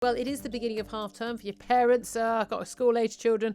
Well, it is the beginning of half term for your parents. Got school-age children.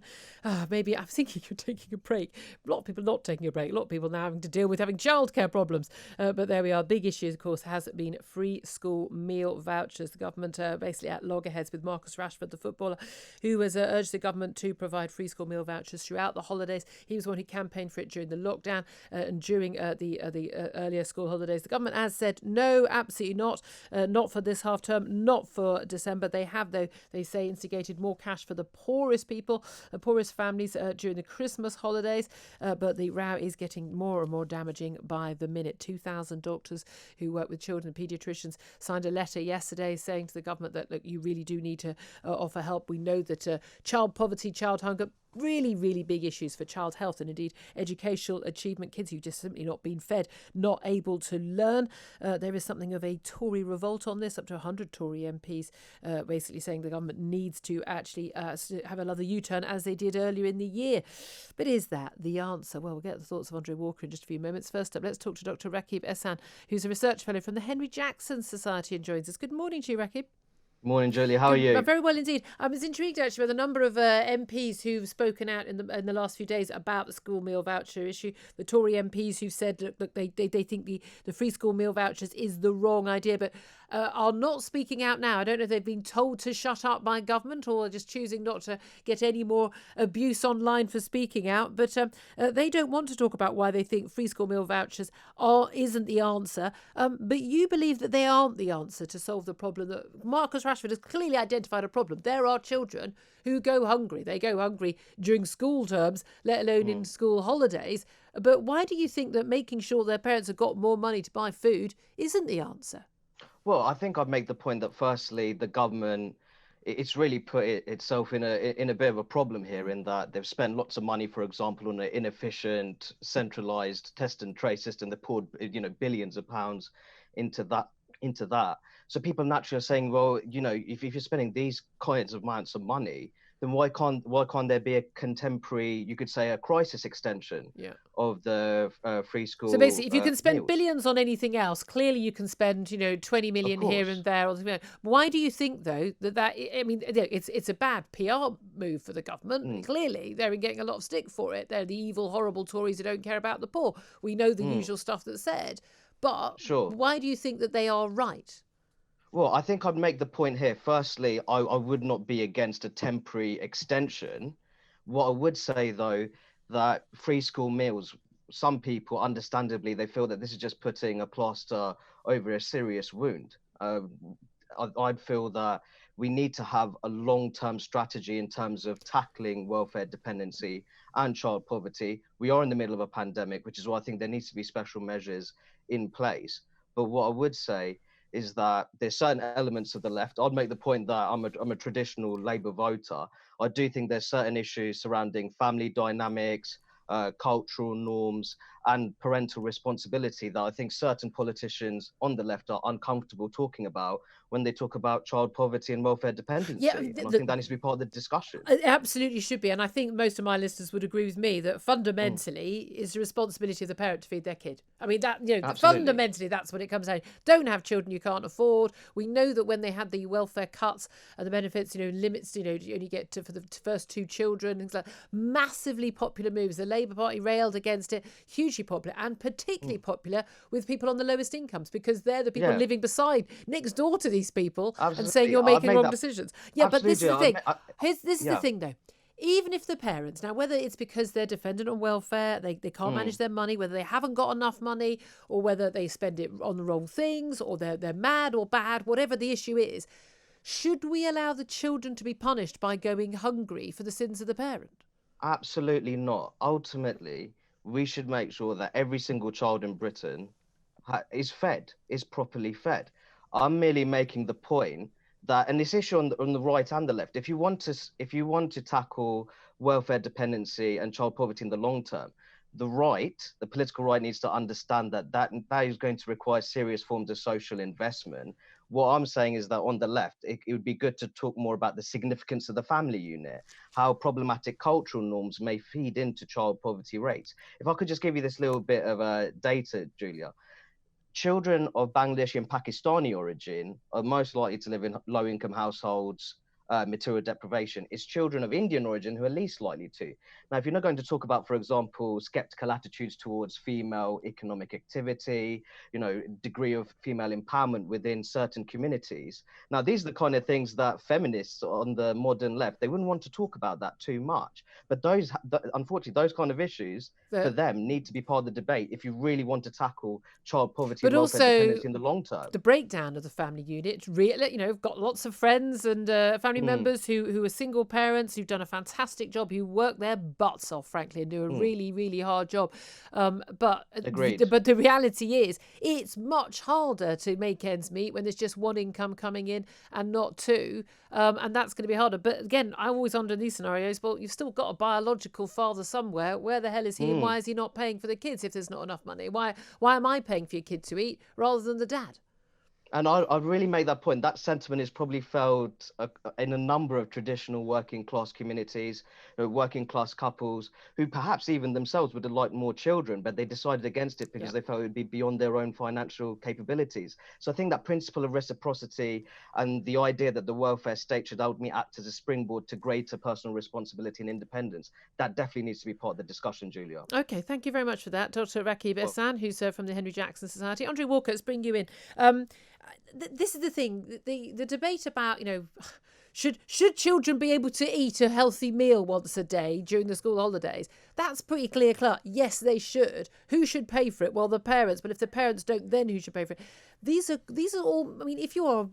Maybe I'm thinking you're taking a break. A lot of people not taking a break. A lot of people now having to deal with having childcare problems. But there we are. Big issue, of course, has been free school meal vouchers. The government basically at loggerheads with Marcus Rashford, the footballer, who has urged the government to provide free school meal vouchers throughout the holidays. He was one who campaigned for it during the lockdown and during the earlier school holidays. The government has said no, absolutely not. Not for this half term, not for December. They have, though, they say, instigated more cash for the poorest people, the poorest families during the Christmas holidays. But the row is getting more and more damaging by the minute. 2,000 doctors who work with children and paediatricians signed a letter yesterday saying to the government that, look, you really do need to offer help. We know that child poverty, child hunger, really, really big issues for child health and indeed educational achievement. Kids who've just simply not been fed, not able to learn. There is something of a Tory revolt on this. Up to 100 Tory MPs basically saying the government needs to actually have another U-turn as they did earlier in the year. But is that the answer? Well, we'll get the thoughts of Andre Walker in just a few moments. First up, let's talk to Dr. Rakib Ehsan, who's a research fellow from the Henry Jackson Society and joins us. Good morning to you, Rakib. Morning, Julia. How are you? Very well indeed. I was intrigued actually by the number of MPs who've spoken out in the last few days about the school meal voucher issue. The Tory MPs who've said that they think the free school meal vouchers is the wrong idea, but are not speaking out now. I don't know if they've been told to shut up by government or just choosing not to get any more abuse online for speaking out. But they don't want to talk about why they think free school meal vouchers isn't the answer. But you believe that they aren't the answer to solve the problem. That Marcus Rashford has clearly identified a problem. There are children who go hungry. They go hungry during school terms, let alone in school holidays. But why do you think that making sure their parents have got more money to buy food isn't the answer? Well, I think I'd make the point that firstly, the government, it's really put itself in a bit of a problem here in that they've spent lots of money, for example, on an inefficient, centralized test and trace system. They poured, billions of pounds into that. So people naturally are saying, well, if you're spending these kinds of amounts of money, then why can't there be a contemporary, you could say, a crisis extension of the free school So basically, if you can spend meals? billions on anything else, clearly you can spend, 20 Of million here and course. there. Why do you think, though, I mean, it's a bad PR move for the government. Mm, Clearly, they're getting a lot of stick for it. They're the evil, horrible Tories who don't care about the poor. We know the mm, usual stuff that's said. But sure. why do you think that they are right? Well, I think I'd make the point here. Firstly, I would not be against a temporary extension. What I would say, though, that free school meals, some people, understandably, they feel that this is just putting a plaster over a serious wound. I'd feel that we need to have a long-term strategy in terms of tackling welfare dependency and child poverty. We are in the middle of a pandemic, which is why I think there needs to be special measures in place. But what I would say is that there's certain elements of the left. I'd make the point that I'm a traditional Labour voter. I do think there's certain issues surrounding family dynamics, cultural norms, and parental responsibility that I think certain politicians on the left are uncomfortable talking about when they talk about child poverty and welfare Yeah, dependency. And I think that needs to be part of the discussion. it absolutely should be. And I think most of my listeners would agree with me that Mm, fundamentally it's the responsibility of the parent to feed their kid. I mean, absolutely. fundamentally, that's what it comes down to. Don't have children you can't afford. We know that when they had the welfare cuts and the benefits, limits, you only get to for the first two children, things like massively popular moves. The Labour Party railed against it, hugely popular and particularly Mm, popular with people on the lowest incomes because they're the people yeah, living beside, next door to these people and saying absolutely. you're I'd making make wrong that decisions. Yeah, but this is absolutely. the thing. This is the Yeah. thing, though. Even if the parents, now, whether it's because they're dependent on welfare, they can't manage Mm. their money, whether they haven't got enough money, or whether they spend it on the wrong things, or they're mad or bad, whatever the issue is, should we allow the children to be punished by going hungry for the sins of the parent? Absolutely not. Ultimately, we should make sure that every single child in Britain is fed, is properly fed. I'm merely making the point that, and this issue on the right and the left, if you want to tackle welfare dependency and child poverty in the long term, the political right needs to understand that is going to require serious forms of social investment. What I'm saying is that on the left, it would be good to talk more about the significance of the family unit, how problematic cultural norms may feed into child poverty rates. If I could just give you this little bit of data, Julia. children of Bangladeshi and Pakistani origin are most likely to live in low-income households, material deprivation. It's children of Indian origin who are least likely to. Now, if you're not going to talk about, for example, skeptical attitudes towards female economic activity, degree of female empowerment within certain communities. Now, these are the kind of things that feminists on the modern left, they wouldn't want to talk about that too much. But unfortunately, those kind of issues for them need to be part of the debate if you really want to tackle child poverty and welfare dependency in the long term. The breakdown of the family unit, really, I've got lots of friends and family members who are single parents who've done a fantastic job, who work their butts off, frankly, and do a really, really hard job. But the reality is, it's much harder to make ends meet when there's just one income coming in and not two. And that's going to be harder. But again, I always wonder in these scenarios, well, you've still got a biological father somewhere. Where the hell is he? And why is he not paying for the kids if there's not enough money? Why am I paying for your kid to eat rather than the dad? And I really made that point. That sentiment is probably felt in a number of traditional working class communities, working class couples who perhaps even themselves would have liked more children, but they decided against it because they felt it would be beyond their own financial capabilities. So I think that principle of reciprocity and the idea that the welfare state should ultimately act as a springboard to greater personal responsibility and independence, that definitely needs to be part of the discussion, Julia. Okay, thank you very much for that, Dr. Rakib Ehsan, who's from the Henry Jackson Society. Andre Walker, let's bring you in. This is the thing, the debate about, should children be able to eat a healthy meal once a day during the school holidays? That's pretty clear-cut. Yes, they should. Who should pay for it? Well, the parents. But if the parents don't, then who should pay for it? These are all, I mean, if you're a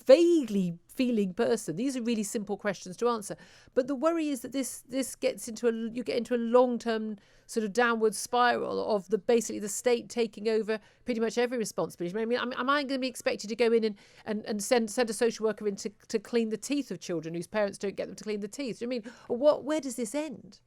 vaguely feeling person, these are really simple questions to answer. But the worry is that this gets into you get into a long-term sort of downward spiral of basically the state taking over pretty much every responsibility. I mean, am I going to be expected to go in and send a social worker in to clean the teeth of children whose parents don't get them to clean the teeth? I mean, where does this end?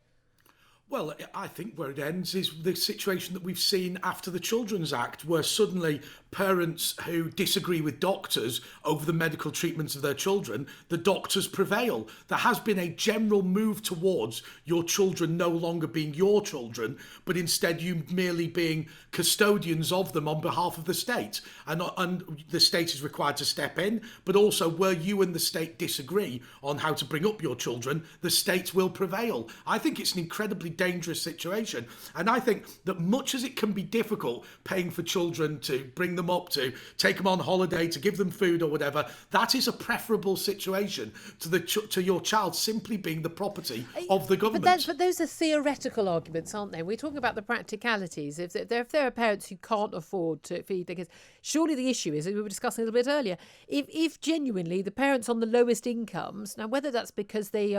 Well, I think where it ends is the situation that we've seen after the Children's Act, where suddenly parents who disagree with doctors over the medical treatments of their children, the doctors prevail. There has been a general move towards your children no longer being your children, but instead you merely being custodians of them on behalf of the state. And the state is required to step in, but also where you and the state disagree on how to bring up your children, the state will prevail. I think it's an incredibly dangerous situation. And I think that much as it can be difficult paying for children to bring them up, to take them on holiday, to give them food or whatever, that is a preferable situation to your child simply being the property of the government. But those are theoretical arguments, aren't they? We're talking about the practicalities. If there are parents who can't afford to feed their kids, surely the issue is, as we were discussing a little bit earlier, if genuinely the parents on the lowest incomes, now whether that's because they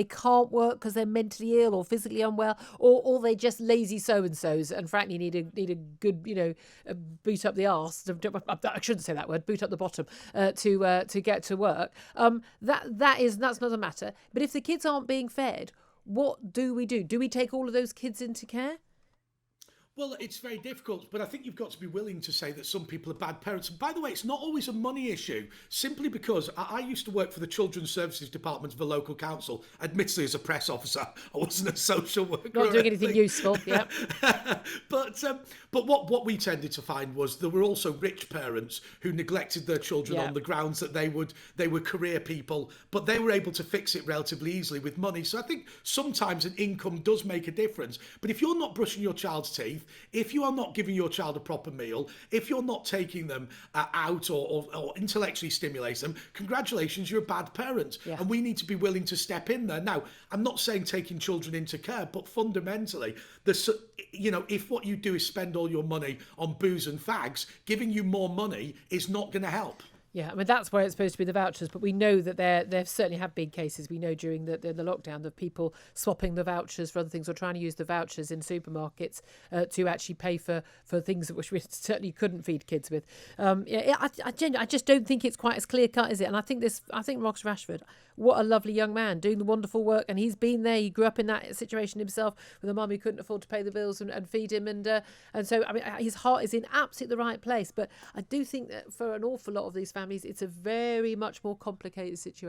can't work because they're mentally ill or physically unwell, or they just lazy so-and-sos and frankly need a good, boot up the arse. I shouldn't say that word, boot up the bottom, to get to work. That's not a matter. But if the kids aren't being fed, what do we do? Do we take all of those kids into care? Well, it's very difficult, but I think you've got to be willing to say that some people are bad parents. And by the way, it's not always a money issue, simply because I used to work for the Children's Services Department of the local council, admittedly as a press officer. I wasn't a social worker. Not doing anything useful, yeah. But what we tended to find was there were also rich parents who neglected their children on the grounds that they were career people, but they were able to fix it relatively easily with money. So I think sometimes an income does make a difference. But if you're not brushing your child's teeth, if you are not giving your child a proper meal, if you're not taking them out or intellectually stimulate them, congratulations, you're a bad parent. Yeah. And we need to be willing to step in there. Now, I'm not saying taking children into care, but fundamentally, if what you do is spend all your money on booze and fags, giving you more money is not going to help. Yeah, I mean, that's where it's supposed to be the vouchers, but we know that there certainly have been cases, we know during the lockdown, of people swapping the vouchers for other things or trying to use the vouchers in supermarkets to actually pay for things which we certainly couldn't feed kids with. I just don't think it's quite as clear cut, is it? And I think Ross Rashford, what a lovely young man doing the wonderful work, and he's been there. He grew up in that situation himself with a mum who couldn't afford to pay the bills and feed him, and so I mean his heart is in absolutely the right place. But I do think that for an awful lot of these families, it's a very much more complicated situation.